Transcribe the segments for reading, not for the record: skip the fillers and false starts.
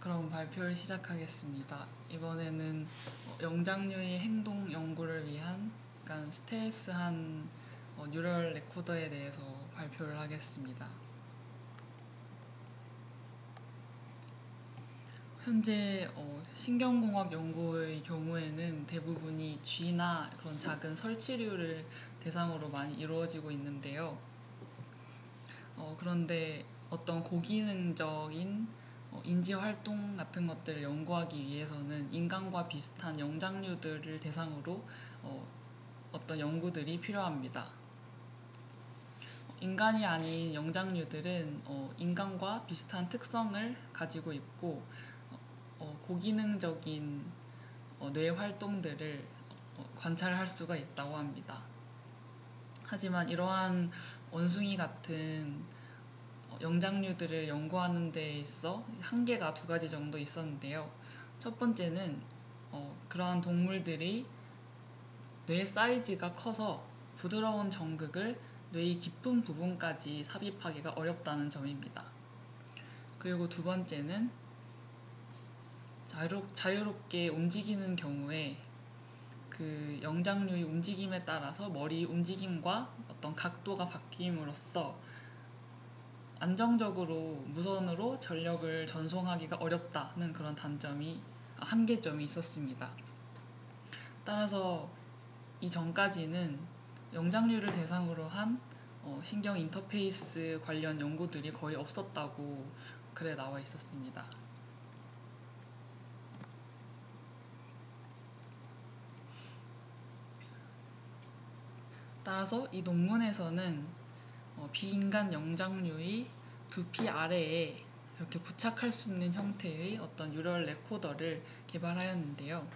그럼 발표를 시작하겠습니다. 이번에는 영장류의 행동 연구를 위한 약간 스텔스한 뉴럴 레코더에 대해서 발표를 하겠습니다. 현재 신경공학 연구의 경우에는 대부분이 쥐나 그런 작은 설치류를 대상으로 많이 이루어지고 있는데요. 그런데 어떤 고기능적인 인지활동 같은 것들을 연구하기 위해서는 인간과 비슷한 영장류들을 대상으로 어떤 연구들이 필요합니다. 인간이 아닌 영장류들은 인간과 비슷한 특성을 가지고 있고 고기능적인 뇌 활동들을 관찰할 수가 있다고 합니다. 하지만 이러한 원숭이 같은 영장류들을 연구하는 데 있어 한계가 두 가지 정도 있었는데요. 첫 번째는 그러한 동물들이 뇌 사이즈가 커서 부드러운 전극을 뇌의 깊은 부분까지 삽입하기가 어렵다는 점입니다. 그리고 두 번째는 자유롭게 움직이는 경우에 그 영장류의 움직임에 따라서 머리 움직임과 어떤 각도가 바뀜으로써 안정적으로 무선으로 전력을 전송하기가 어렵다는 그런 한계점이 있었습니다. 따라서 이전까지는 영장류를 대상으로 한 신경 인터페이스 관련 연구들이 거의 없었다고 글에 나와 있었습니다. 따라서 이 논문에서는 비인간 영장류의 두피 아래에 이렇게 부착할 수 있는 형태의 어떤 뉴럴 레코더를 개발하였는데요.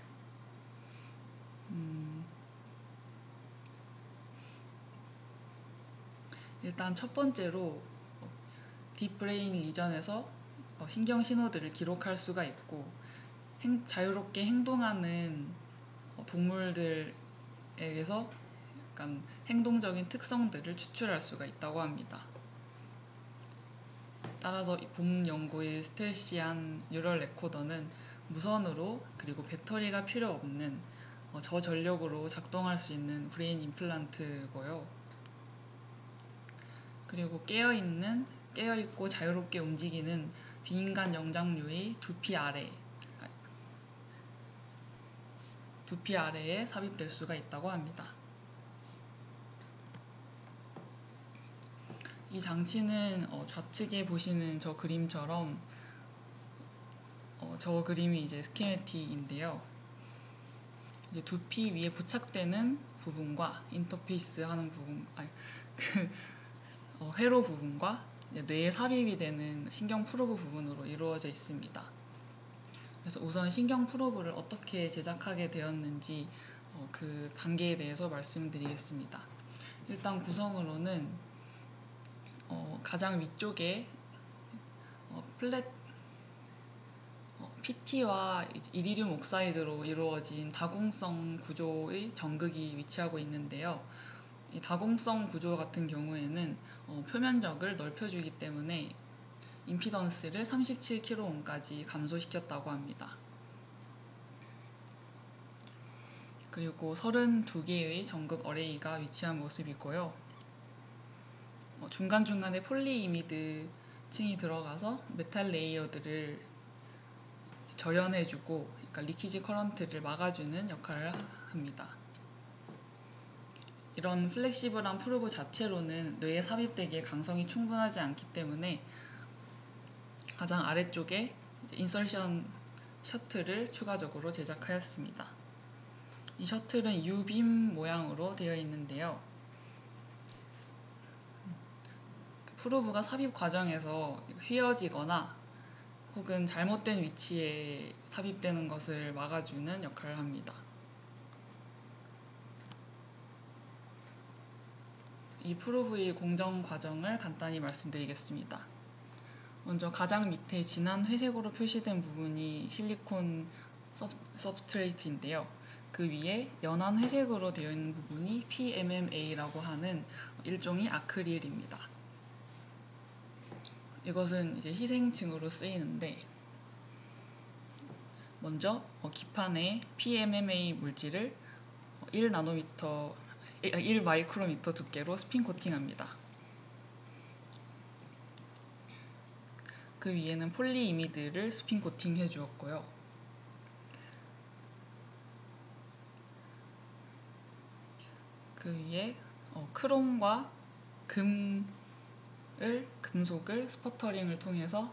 일단 첫 번째로 딥브레인 리전에서 신경 신호들을 기록할 수가 있고 자유롭게 행동하는 동물들에게서 약간 행동적인 특성들을 추출할 수가 있다고 합니다. 따라서 본 연구의 스텔시한 뉴럴 레코더는 무선으로 그리고 배터리가 필요 없는 저전력으로 작동할 수 있는 브레인 임플란트고요. 그리고 깨어있고 자유롭게 움직이는 비인간 영장류의 두피 아래에 삽입될 수가 있다고 합니다. 이 장치는 좌측에 보시는 저 그림처럼 저 그림이 이제 스키매틱인데요. 이제 두피 위에 부착되는 부분과 인터페이스 하는 부분, 회로 부분과 뇌에 삽입이 되는 신경 프로브 부분으로 이루어져 있습니다. 그래서 우선 신경 프로브를 어떻게 제작하게 되었는지 그 단계에 대해서 말씀드리겠습니다. 일단 구성으로는 가장 위쪽에 PT와 이리듐 옥사이드로 이루어진 다공성 구조의 전극이 위치하고 있는데요. 이 다공성 구조 같은 경우에는 표면적을 넓혀주기 때문에 임피던스를 37kΩ까지 감소시켰다고 합니다. 그리고 32개의 전극 어레이가 위치한 모습이고요. 중간중간에 폴리이미드 층이 들어가서 메탈 레이어들을 절연해주고 그러니까 리키지 커런트를 막아주는 역할을 합니다. 이런 플렉시블한 프로브 자체로는 뇌에 삽입되기에 강성이 충분하지 않기 때문에 가장 아래쪽에 인설션 셔틀을 추가적으로 제작하였습니다. 이 셔틀은 U빔 모양으로 되어 있는데요. 프로브가 삽입 과정에서 휘어지거나 혹은 잘못된 위치에 삽입되는 것을 막아주는 역할을 합니다. 이 프로브의 공정 과정을 간단히 말씀드리겠습니다. 먼저 가장 밑에 진한 회색으로 표시된 부분이 실리콘 서브스트레이트인데요. 그 위에 연한 회색으로 되어 있는 부분이 PMMA라고 하는 일종의 아크릴입니다. 이것은 이제 희생층으로 쓰이는데 먼저 기판에 PMMA 물질을 1 마이크로미터 두께로 스핀 코팅합니다. 그 위에는 폴리이미드를 스핀 코팅해 주었고요. 그 위에 크롬과 금속을 스퍼터링을 통해서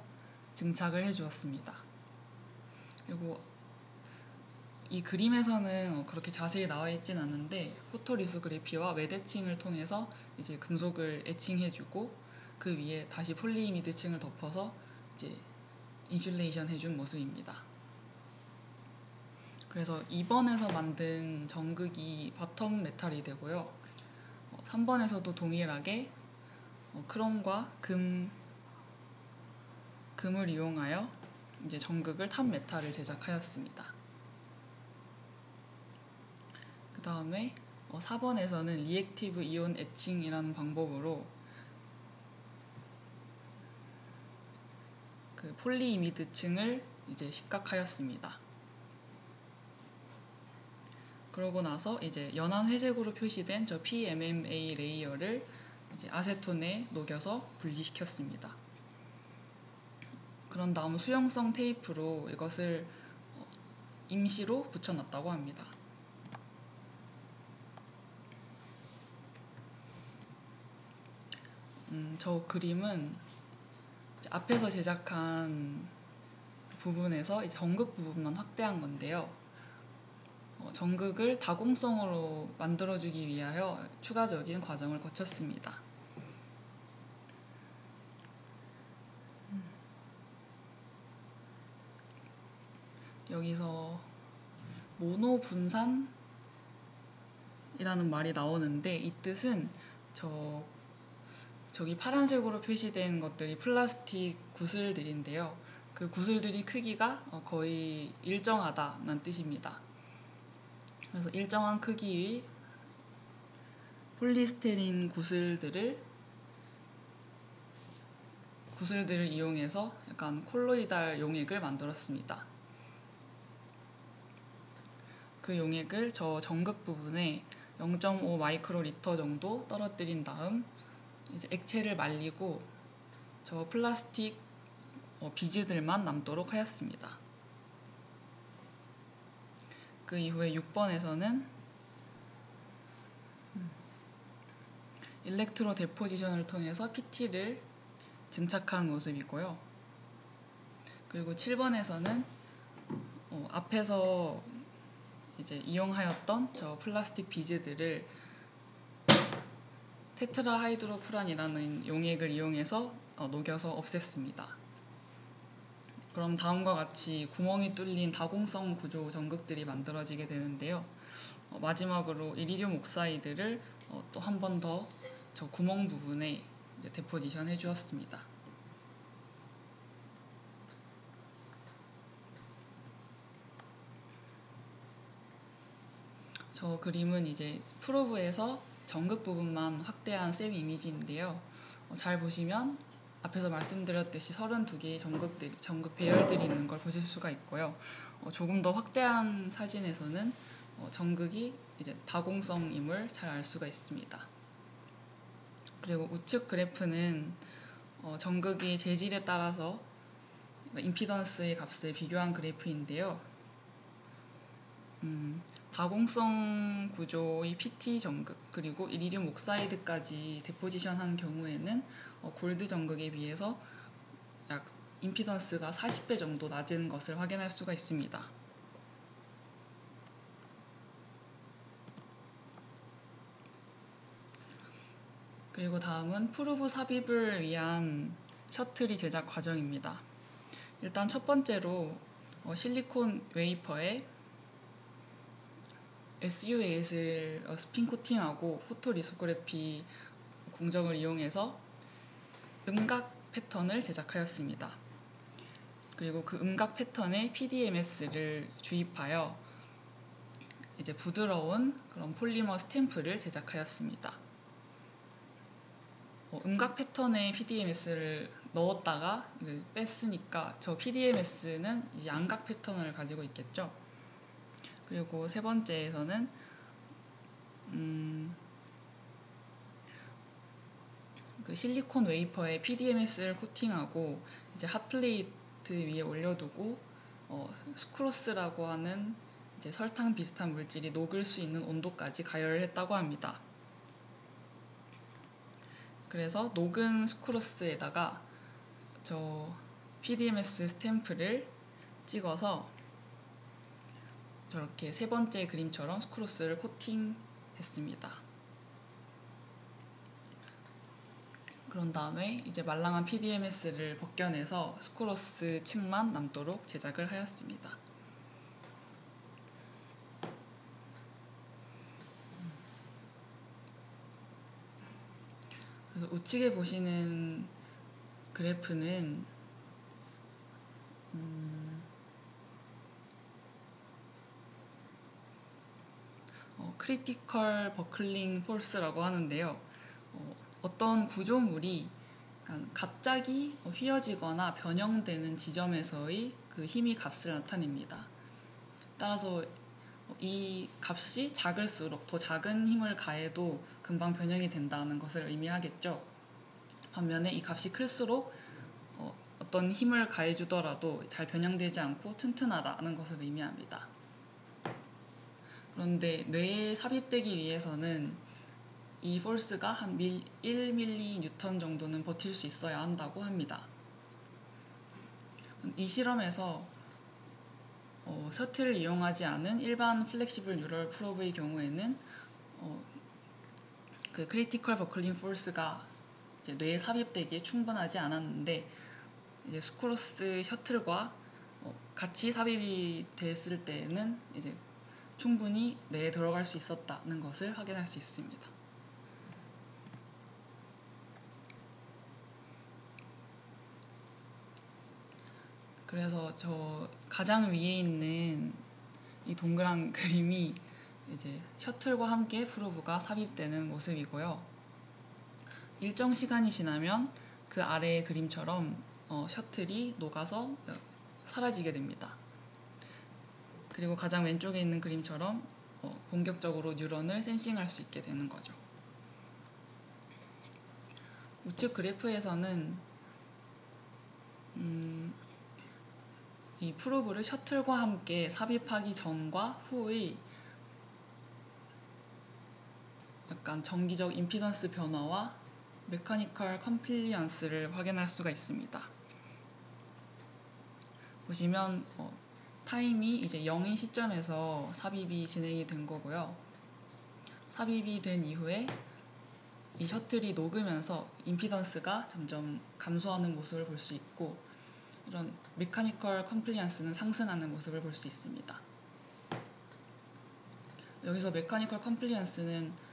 증착을 해 주었습니다. 그리고 이 그림에서는 그렇게 자세히 나와 있진 않은데 포토리소그래피와 웹 에칭을 통해서 이제 금속을 에칭해 주고 그 위에 다시 폴리이미드 층을 덮어서 이제 인슐레이션 해준 모습입니다. 그래서 2번에서 만든 전극이 바텀 메탈이 되고요. 3번에서도 동일하게 크롬과 금을 이용하여 이제 전극을 탑 메탈을 제작하였습니다. 그 다음에 4번에서는 리액티브 이온 에칭이라는 방법으로 그 폴리이미드층을 이제 식각하였습니다. 그러고 나서 이제 연한 회색으로 표시된 저 PMMA 레이어를 이제 아세톤에 녹여서 분리시켰습니다. 그런 다음 수용성 테이프로 이것을 임시로 붙여놨다고 합니다. 저 그림은 이제 앞에서 제작한 부분에서 이제 전극 부분만 확대한 건데요. 전극을 다공성으로 만들어주기 위하여 추가적인 과정을 거쳤습니다. 여기서 모노분산이라는 말이 나오는데 이 뜻은 저기 파란색으로 표시된 것들이 플라스틱 구슬들인데요. 그 구슬들이 크기가 거의 일정하다는 뜻입니다. 그래서 일정한 크기의 폴리스테린 구슬들을 이용해서 약간 콜로이달 용액을 만들었습니다. 그 용액을 저 전극 부분에 0.5 마이크로리터 정도 떨어뜨린 다음 이제 액체를 말리고 저 플라스틱 비즈들만 남도록 하였습니다. 그 이후에 6번에서는 일렉트로 데포지션을 통해서 PT를 증착한 모습이고요. 그리고 7번에서는 앞에서 이제 이용하였던 저 플라스틱 비즈들을 테트라하이드로푸란이라는 용액을 이용해서 녹여서 없앴습니다. 그럼 다음과 같이 구멍이 뚫린 다공성 구조 전극들이 만들어지게 되는데요. 마지막으로 이리듐 옥사이드를 또 한 번 더 저 구멍 부분에 이제 데포지션 해주었습니다. 저 그림은 이제 프로브에서 전극 부분만 확대한 쌤 이미지인데요. 잘 보시면 앞에서 말씀드렸듯이 32개의 전극 배열들이 있는 걸 보실 수가 있고요. 조금 더 확대한 사진에서는 전극이 이제 다공성임을 잘 알 수가 있습니다. 그리고 우측 그래프는 전극이 재질에 따라서 임피던스의 값을 비교한 그래프인데요. 다공성 구조의 PT 전극 그리고 이리듐 옥사이드까지 데포지션한 경우에는 골드 전극에 비해서 약 임피던스가 40배 정도 낮은 것을 확인할 수가 있습니다. 그리고 다음은 프루브 삽입을 위한 셔틀이 제작 과정입니다. 일단 첫 번째로 실리콘 웨이퍼에 SU8을 스핀 코팅하고 포토리소그래피 공정을 이용해서 음각 패턴을 제작하였습니다. 그리고 그 음각 패턴에 PDMS를 주입하여 이제 부드러운 그런 폴리머 스탬프를 제작하였습니다. 음각 패턴의 PDMS를 넣었다가 뺐으니까 저 PDMS는 이제 양각 패턴을 가지고 있겠죠. 그리고 세 번째에서는 그 실리콘 웨이퍼에 PDMS를 코팅하고 이제 핫플레이트 위에 올려두고 스크로스라고 하는 이제 설탕 비슷한 물질이 녹을 수 있는 온도까지 가열했다고 합니다. 그래서 녹은 스크로스에다가 저 PDMS 스탬프를 찍어서 저렇게 세 번째 그림처럼 스크로스를 코팅했습니다. 그런 다음에 이제 말랑한 PDMS를 벗겨내서 스크로스 층만 남도록 제작을 하였습니다. 그래서 우측에 보시는 그래프는 크리티컬 버클링 포스라고 하는데요. 어떤 구조물이 갑자기 휘어지거나 변형되는 지점에서의 그 힘의 값을 나타냅니다. 따라서 이 값이 작을수록 더 작은 힘을 가해도 금방 변형이 된다는 것을 의미하겠죠. 반면에 이 값이 클수록 어떤 힘을 가해주더라도 잘 변형되지 않고 튼튼하다는 것을 의미합니다. 그런데 뇌에 삽입되기 위해서는 이 폴스가 한 1mN 정도는 버틸 수 있어야 한다고 합니다. 이 실험에서 셔틀을 이용하지 않은 일반 플렉시블 뉴럴 프로브의 경우에는 그 크리티컬 버클링 포스가 이제 뇌에 삽입되기에 충분하지 않았는데 이제 스크로스 셔틀과 같이 삽입이 됐을 때에는 이제 충분히 뇌에 들어갈 수 있었다는 것을 확인할 수 있습니다. 그래서 저 가장 위에 있는 이 동그란 그림이 이제 셔틀과 함께 프로브가 삽입되는 모습이고요. 일정 시간이 지나면 그 아래의 그림처럼 셔틀이 녹아서 사라지게 됩니다. 그리고 가장 왼쪽에 있는 그림처럼 본격적으로 뉴런을 센싱할 수 있게 되는 거죠. 우측 그래프에서는 이 프로브를 셔틀과 함께 삽입하기 전과 후의 약간 정기적 임피던스 변화와 메커니컬 컴플리언스를 확인할 수가 있습니다. 보시면 타임이 이제 0인 시점에서 삽입이 진행이 된 거고요. 삽입이 된 이후에 이 셔틀이 녹으면서 임피던스가 점점 감소하는 모습을 볼 수 있고 이런 메커니컬 컴플리언스는 상승하는 모습을 볼 수 있습니다. 여기서 메커니컬 컴플리언스는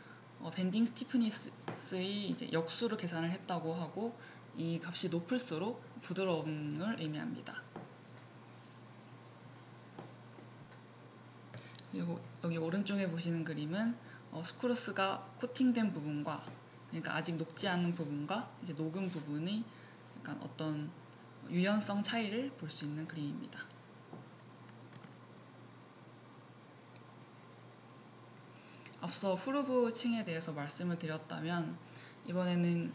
밴딩 스티프니스의 이제 역수를 계산을 했다고 하고 이 값이 높을수록 부드러움을 의미합니다. 그리고 여기 오른쪽에 보시는 그림은 스크루스가 코팅된 부분과 그러니까 아직 녹지 않은 부분과 이제 녹은 부분의 약간 어떤 유연성 차이를 볼 수 있는 그림입니다. 앞서 프로브 층에 대해서 말씀을 드렸다면 이번에는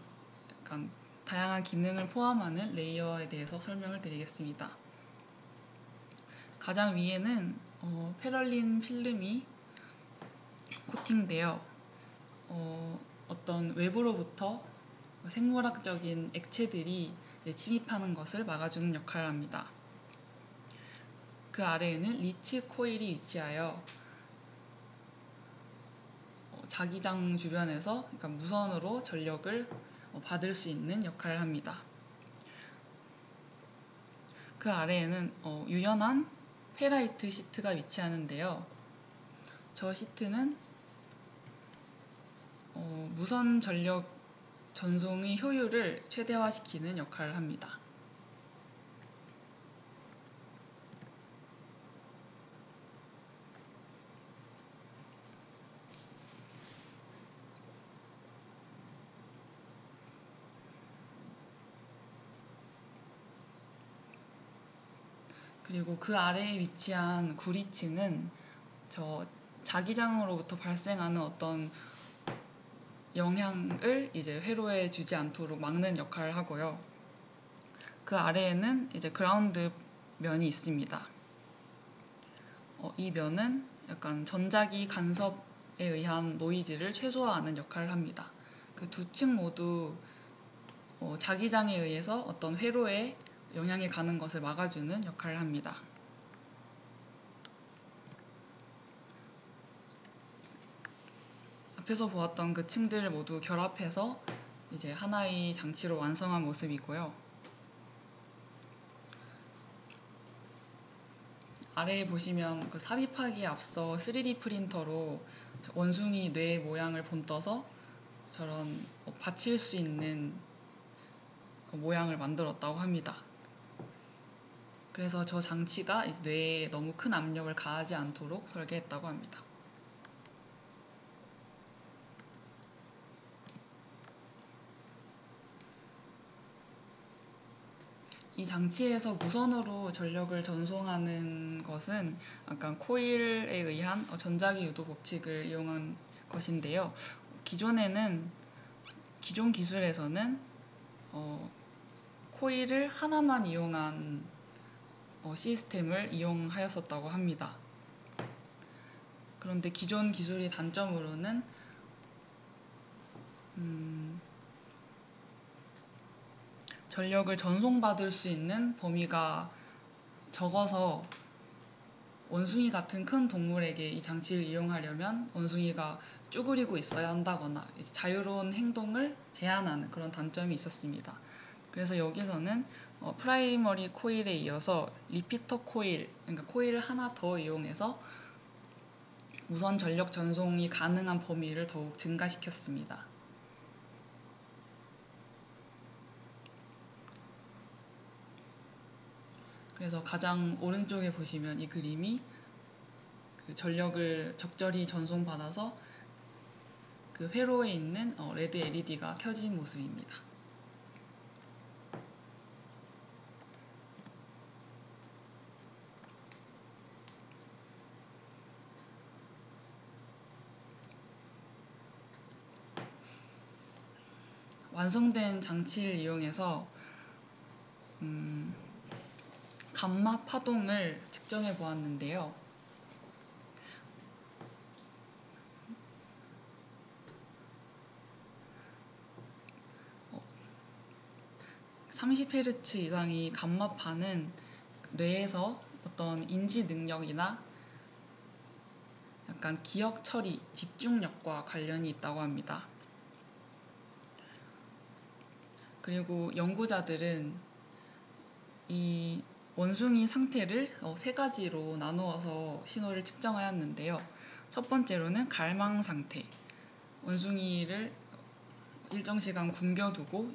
약간 다양한 기능을 포함하는 레이어에 대해서 설명을 드리겠습니다. 가장 위에는 페럴린 필름이 코팅되어 어떤 외부로부터 생물학적인 액체들이 이제 침입하는 것을 막아주는 역할을 합니다. 그 아래에는 리치 코일이 위치하여 자기장 주변에서 그러니까 무선으로 전력을 받을 수 있는 역할을 합니다. 그 아래에는 유연한 페라이트 시트가 위치하는데요. 저 시트는 무선 전력 전송의 효율을 최대화시키는 역할을 합니다. 그리고 그 아래에 위치한 구리층은 저 자기장으로부터 발생하는 어떤 영향을 이제 회로에 주지 않도록 막는 역할을 하고요. 그 아래에는 이제 그라운드 면이 있습니다. 이 면은 약간 전자기 간섭에 의한 노이즈를 최소화하는 역할을 합니다. 그 두 층 모두 자기장에 의해서 어떤 회로에 영향이 가는 것을 막아주는 역할을 합니다. 앞에서 보았던 그 층들을 모두 결합해서 이제 하나의 장치로 완성한 모습이고요. 아래에 보시면 그 삽입하기에 앞서 3D 프린터로 원숭이 뇌 모양을 본떠서 저런 받칠 수 있는 모양을 만들었다고 합니다. 그래서 저 장치가 뇌에 너무 큰 압력을 가하지 않도록 설계했다고 합니다. 이 장치에서 무선으로 전력을 전송하는 것은 약간 코일에 의한 전자기 유도 법칙을 이용한 것인데요. 기존 기술에서는 코일을 하나만 이용한 시스템을 이용하였었다고 합니다. 그런데 기존 기술의 단점으로는 전력을 전송받을 수 있는 범위가 적어서 원숭이 같은 큰 동물에게 이 장치를 이용하려면 원숭이가 쭈그리고 있어야 한다거나 자유로운 행동을 제한하는 그런 단점이 있었습니다. 그래서 여기서는 프라이머리 코일에 이어서 리피터 코일, 그러니까 코일을 하나 더 이용해서 무선 전력 전송이 가능한 범위를 더욱 증가시켰습니다. 그래서 가장 오른쪽에 보시면 이 그림이 그 전력을 적절히 전송받아서 그 회로에 있는 레드 LED가 켜진 모습입니다. 완성된 장치를 이용해서 감마 파동을 측정해 보았는데요. 30Hz 이상의 감마파는 뇌에서 어떤 인지 능력이나 약간 기억 처리, 집중력과 관련이 있다고 합니다. 그리고 연구자들은 이 원숭이 상태를 세 가지로 나누어서 신호를 측정하였는데요. 첫 번째로는 갈망 상태. 원숭이를 일정 시간 굶겨두고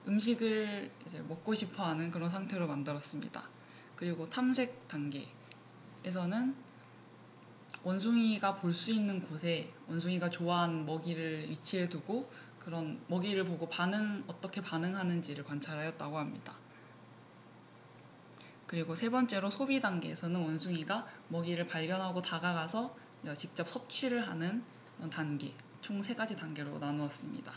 음식을 먹고 싶어하는 그런 상태로 만들었습니다. 그리고 탐색 단계에서는 원숭이가 볼 수 있는 곳에 원숭이가 좋아하는 먹이를 위치해 두고 그런 먹이를 보고 어떻게 반응하는지를 관찰하였다고 합니다. 그리고 세 번째로 소비 단계에서는 원숭이가 먹이를 발견하고 다가가서 직접 섭취를 하는 단계, 총 3가지 단계로 나누었습니다.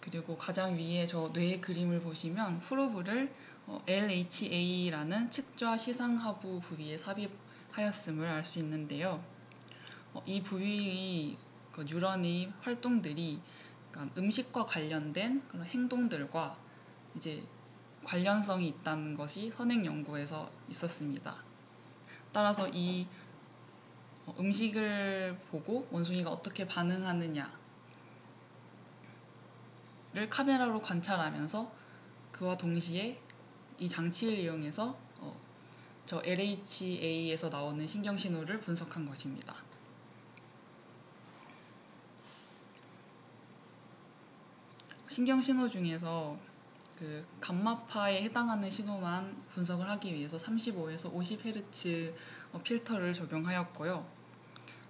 그리고 가장 위에 저 뇌 그림을 보시면 프로브를 LHA라는 측좌 시상하부 부위에 삽입하였음을 알 수 있는데요. 이 부위의 뉴런의 활동들이 음식과 관련된 그런 행동들과 이제 관련성이 있다는 것이 선행 연구에서 있었습니다. 따라서 이 음식을 보고 원숭이가 어떻게 반응하느냐를 카메라로 관찰하면서 그와 동시에 이 장치를 이용해서 저 LHA에서 나오는 신경 신호를 분석한 것입니다. 신경 신호 중에서 그 감마파에 해당하는 신호만 분석을 하기 위해서 35에서 50Hz 필터를 적용하였고요.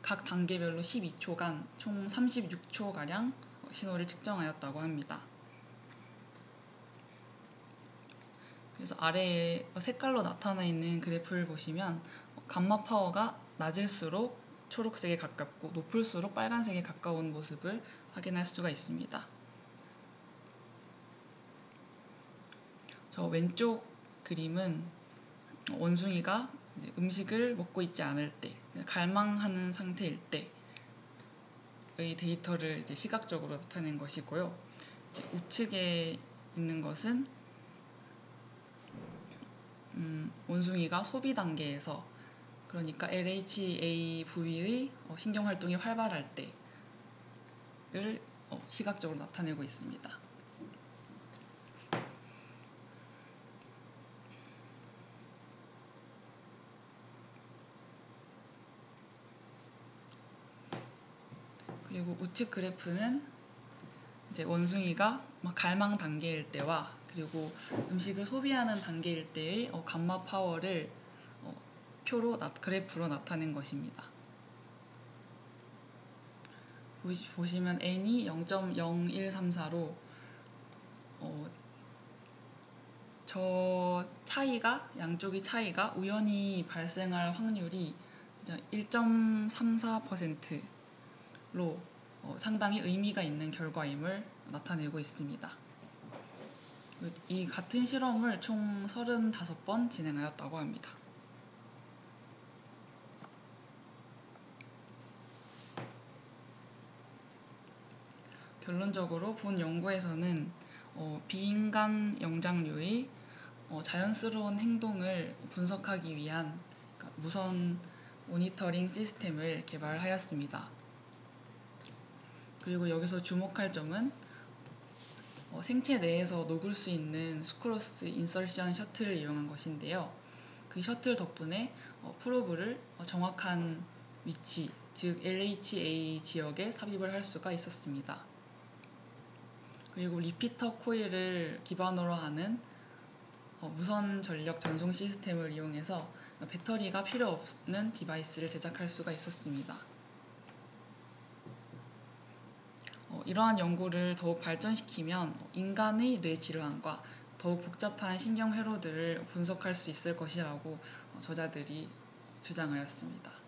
각 단계별로 12초간 총 36초가량 신호를 측정하였다고 합니다. 그래서 아래에 색깔로 나타나 있는 그래프를 보시면 감마 파워가 낮을수록 초록색에 가깝고 높을수록 빨간색에 가까운 모습을 확인할 수가 있습니다. 저 왼쪽 그림은 원숭이가 이제 음식을 먹고 있지 않을 때, 갈망하는 상태일 때의 데이터를 이제 시각적으로 나타낸 것이고요. 이제 우측에 있는 것은 원숭이가 소비 단계에서, 그러니까 LHA 부위의 신경 활동이 활발할 때를 시각적으로 나타내고 있습니다. 그리고 우측 그래프는 이제 원숭이가 갈망 단계일 때와 그리고 음식을 소비하는 단계일 때의 감마 파워를 그래프로 나타낸 것입니다. 보시면 n이 0.0134로 저 차이가, 양쪽의 차이가 우연히 발생할 확률이 1.34%로 상당히 의미가 있는 결과임을 나타내고 있습니다. 이 같은 실험을 총 35번 진행하였다고 합니다. 결론적으로 본 연구에서는 비인간 영장류의 자연스러운 행동을 분석하기 위한 무선 모니터링 시스템을 개발하였습니다. 그리고 여기서 주목할 점은 생체 내에서 녹을 수 있는 수크로스 인설션 셔틀을 이용한 것인데요. 그 셔틀 덕분에 프로브를 정확한 위치, 즉 LHA 지역에 삽입을 할 수가 있었습니다. 그리고 리피터 코일을 기반으로 하는 무선 전력 전송 시스템을 이용해서 배터리가 필요 없는 디바이스를 제작할 수가 있었습니다. 이러한 연구를 더욱 발전시키면 인간의 뇌 질환과 더욱 복잡한 신경 회로들을 분석할 수 있을 것이라고 저자들이 주장하였습니다.